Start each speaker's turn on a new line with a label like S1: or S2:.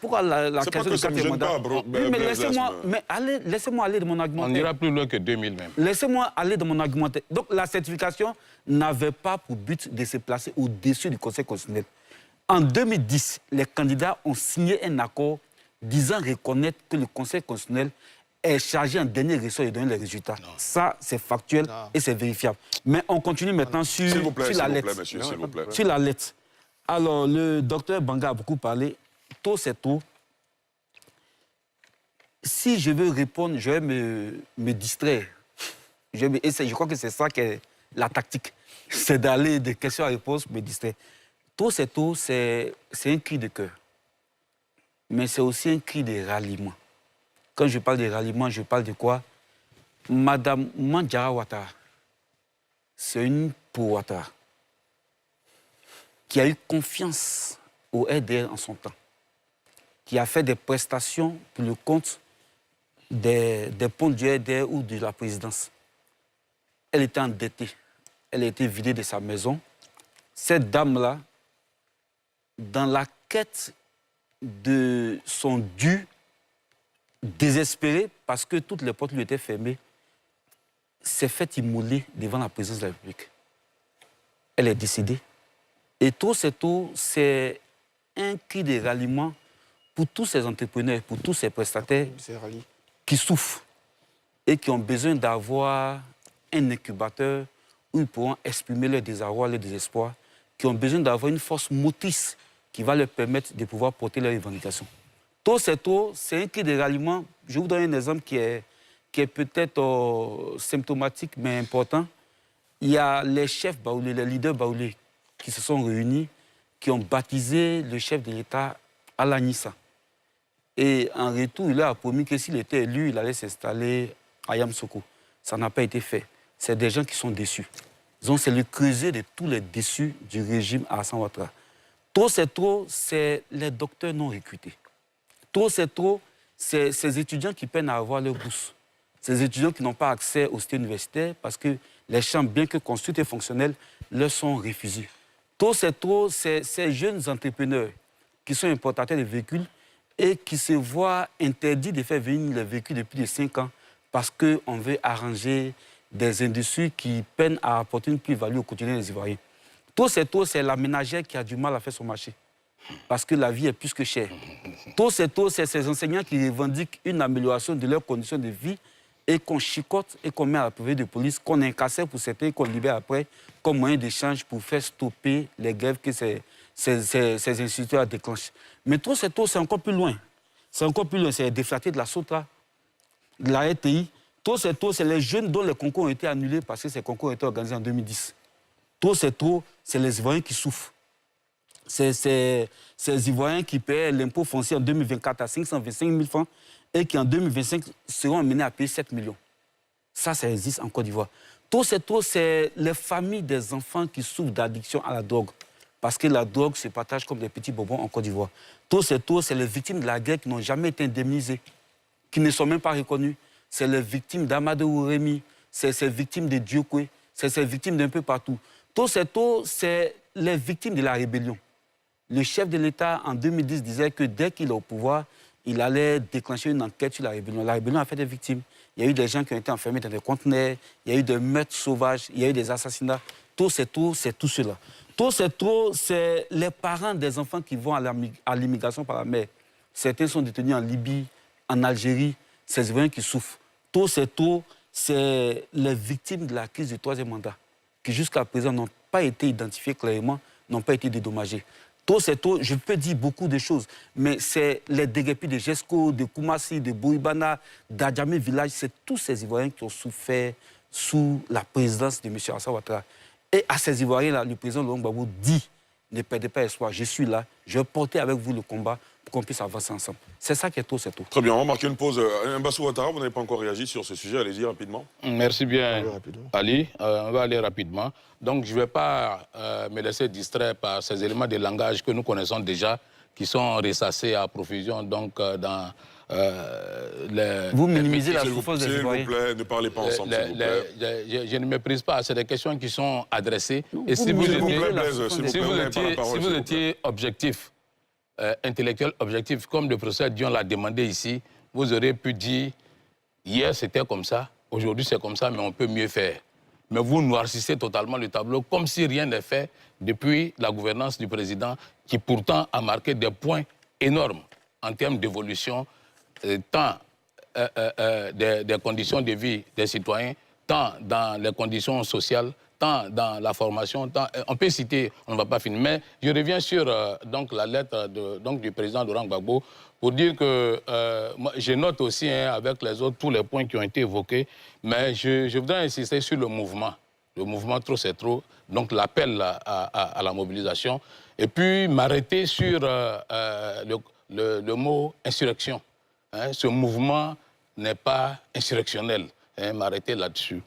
S1: Pourquoi la
S2: question du quatrième mandat?
S1: Mais laissez-moi aller de mon argumentaire.
S3: On ira plus loin que 2000 même.
S1: Laissez-moi aller de mon argumentaire. Donc la certification n'avait pas pour but de se placer au-dessus du Conseil constitutionnel. En 2010, les candidats ont signé un accord disant reconnaître que le Conseil constitutionnel est chargé en dernier ressort de donner les résultats. Non. Ça, c'est factuel et c'est vérifiable. Mais on continue maintenant sur la lettre. Sur la lettre. Alors, le docteur Banga a beaucoup parlé. Tôt, c'est tôt. Si je veux répondre, je vais me distraire. Je crois que c'est ça qui est la tactique. C'est d'aller de question à réponse, me distraire. Tôt, c'est un cri de cœur. Mais c'est aussi un cri de ralliement. Quand je parle de ralliement, je parle de quoi? Madame Mandjara Ouattara, c'est une pour Ouattara qui a eu confiance au RDR en son temps, qui a fait des prestations pour le compte des ponts du RDR ou de la présidence. Elle était endettée, elle a été vidée de sa maison. Cette dame-là, dans la quête de son dû, désespérée parce que toutes les portes lui étaient fermées, s'est fait immoler devant la présidence de la République. Elle est décédée. Et tôt, c'est un cri de ralliement pour tous ces entrepreneurs, pour tous ces prestataires qui souffrent et qui ont besoin d'avoir un incubateur où ils pourront exprimer leur désarroi, leur désespoir, qui ont besoin d'avoir une force motrice qui va leur permettre de pouvoir porter leurs revendications. Tôt, c'est un cri de ralliement. Je vous donne un exemple qui est peut-être symptomatique, mais important. Il y a les chefs baoulés, les leaders baoulés qui se sont réunis, qui ont baptisé le chef de l'État Alanissa. Et en retour, il a promis que s'il était élu, il allait s'installer à Yamsoko. Ça n'a pas été fait. C'est des gens qui sont déçus. Donc, c'est le creuset de tous les déçus du régime Alassane Ouattara. Tôt, c'est les docteurs non recrutés. Tôt, c'est ces étudiants qui peinent à avoir leur bourse. Ces étudiants qui n'ont pas accès aux cités universitaires parce que les chambres, bien que construites et fonctionnelles, leur sont refusées. Tôt, c'est ces jeunes entrepreneurs qui sont importateurs de véhicules et qui se voient interdits de faire venir les véhicules depuis de 5 ans parce qu'on veut arranger des industries qui peinent à apporter une plus-value au quotidien des Ivoiriens. Tôt, c'est la ménagère qui a du mal à faire son marché parce que la vie est plus que chère. Tôt, c'est ces enseignants qui revendiquent une amélioration de leurs conditions de vie et qu'on chicote et qu'on met à la préfecture de police, qu'on incarcère pour certains et qu'on libère après comme moyen d'échange pour faire stopper les grèves que ces instituteurs déclenchent. Mais tôt, c'est encore plus loin. C'est encore plus loin. C'est les déflatés de la SOTRA, de la RTI. Tôt, c'est les jeunes dont les concours ont été annulés parce que ces concours ont été organisés en 2010. Tôt, c'est les Ivoiriens qui souffrent. C'est ces Ivoiriens qui paient l'impôt foncier en 2024 à 525 000 francs et qui en 2025 seront amenés à payer 7 millions. Ça existe en Côte d'Ivoire. Tôt, c'est les familles des enfants qui souffrent d'addiction à la drogue. Parce que la drogue se partage comme des petits bonbons en Côte d'Ivoire. Tôt, c'est les victimes de la guerre qui n'ont jamais été indemnisées, qui ne sont même pas reconnues. C'est les victimes d'Amadou Rémi, c'est ces victimes de Diokwe, c'est ces victimes d'un peu partout. Tôt, c'est les victimes de la rébellion. Le chef de l'État, en 2010, disait que dès qu'il est au pouvoir, il allait déclencher une enquête sur la rébellion. La rébellion a fait des victimes. Il y a eu des gens qui ont été enfermés dans des conteneurs, il y a eu des meurtres sauvages, il y a eu des assassinats. Tôt, c'est tout cela. Tôt, c'est les parents des enfants qui vont à l'immigration par la mer. Certains sont détenus en Libye, en Algérie, ces Ivoiriens qui souffrent. Tôt, c'est les victimes de la crise du troisième mandat, qui jusqu'à présent n'ont pas été identifiées clairement, n'ont pas été dédommagées. Tôt, je peux dire beaucoup de choses, mais c'est les déguerpis de Jesco, de Koumassi, de Bouribana, d'Adjamé Village, c'est tous ces Ivoiriens qui ont souffert sous la présidence de M. Alassane Ouattara. Et à ces Ivoiriens-là, le président Laurent Gbagbo dit, ne perdez pas espoir, je suis là, je vais porter avec vous le combat pour qu'on puisse avancer ensemble. C'est ça qui est tôt, c'est tout.
S2: Très bien, on va marquer une pause. Mbassou Ouattara, vous n'avez pas encore réagi sur ce sujet, allez-y rapidement.
S3: Merci bien, Ali. On va aller rapidement. Donc, je ne vais pas me laisser distraire par ces éléments de langage que nous connaissons déjà, qui sont ressassés à profusion donc, dans les...
S1: Vous minimisez la souffrance des Ivoiriens.
S2: S'il vous plaît, ne parlez pas ensemble, s'il vous plaît.
S3: Je ne méprise pas, c'est des questions qui sont adressées. Et si
S2: vous
S3: vous étiez objectif, intellectuel objectif, comme le professeur Dion l'a demandé ici, vous aurez pu dire, hier c'était comme ça, aujourd'hui c'est comme ça, mais on peut mieux faire. Mais vous noircissez totalement le tableau, comme si rien n'est fait depuis la gouvernance du président, qui pourtant a marqué des points énormes en termes d'évolution, tant des conditions de vie des citoyens, tant dans les conditions sociales, tant dans la formation, tant, on peut citer, on ne va pas finir. Mais je reviens sur donc, la lettre du président Laurent Gbagbo pour dire que moi, je note aussi avec les autres tous les points qui ont été évoqués, mais je voudrais insister sur le mouvement. Le mouvement trop c'est trop, donc l'appel à la mobilisation, et puis m'arrêter sur le mot insurrection. Ce mouvement n'est pas insurrectionnel, m'arrêter là-dessus.